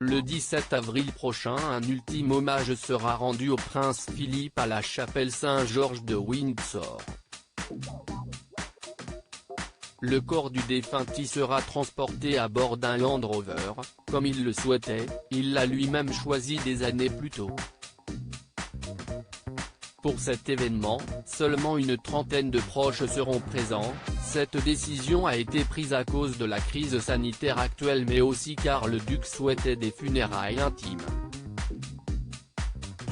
Le 17 avril prochain, un ultime hommage sera rendu au prince Philippe à la chapelle Saint-Georges de Windsor. Le corps du défunt y sera transporté à bord d'un Land Rover, comme il le souhaitait, il l'a lui-même choisi des années plus tôt. Pour cet événement, seulement une trentaine de proches seront présents. Cette décision a été prise à cause de la crise sanitaire actuelle mais aussi car le duc souhaitait des funérailles intimes.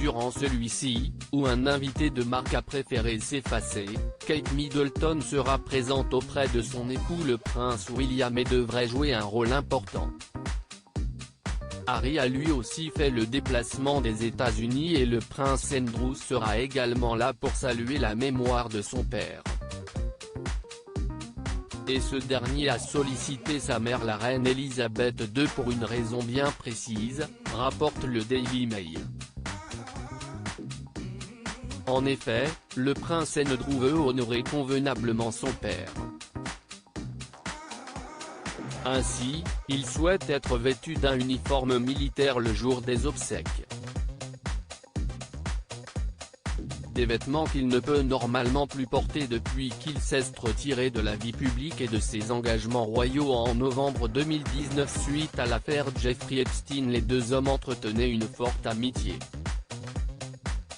Durant celui-ci, où un invité de marque a préféré s'effacer, Kate Middleton sera présente auprès de son époux le prince William et devrait jouer un rôle important. Harry a lui aussi fait le déplacement des États-Unis et le prince Andrew sera également là pour saluer la mémoire de son père. Et ce dernier a sollicité sa mère la reine Elisabeth II pour une raison bien précise, rapporte le Daily Mail. En effet, le prince Andrew veut honorer convenablement son père. Ainsi, il souhaite être vêtu d'un uniforme militaire le jour des obsèques. Des vêtements qu'il ne peut normalement plus porter depuis qu'il s'est retiré de la vie publique et de ses engagements royaux en novembre 2019 suite à l'affaire Jeffrey Epstein. Les deux hommes entretenaient une forte amitié.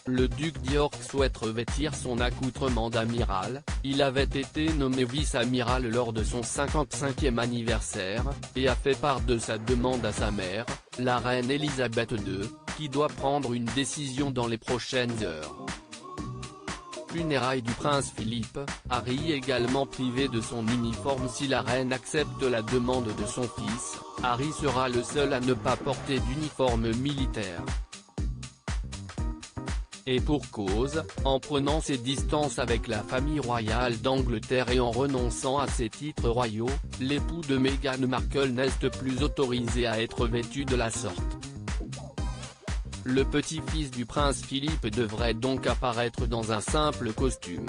Le duc d'York souhaite revêtir son accoutrement d'amiral, il avait été nommé vice-amiral lors de son 55e anniversaire, et a fait part de sa demande à sa mère, la reine Elisabeth II, qui doit prendre une décision dans les prochaines heures. Funérailles du prince Philippe, Harry également privé de son uniforme si la reine accepte la demande de son fils, Harry sera le seul à ne pas porter d'uniforme militaire. Et pour cause, en prenant ses distances avec la famille royale d'Angleterre et en renonçant à ses titres royaux, l'époux de Meghan Markle n'est plus autorisé à être vêtu de la sorte. Le petit-fils du prince Philippe devrait donc apparaître dans un simple costume.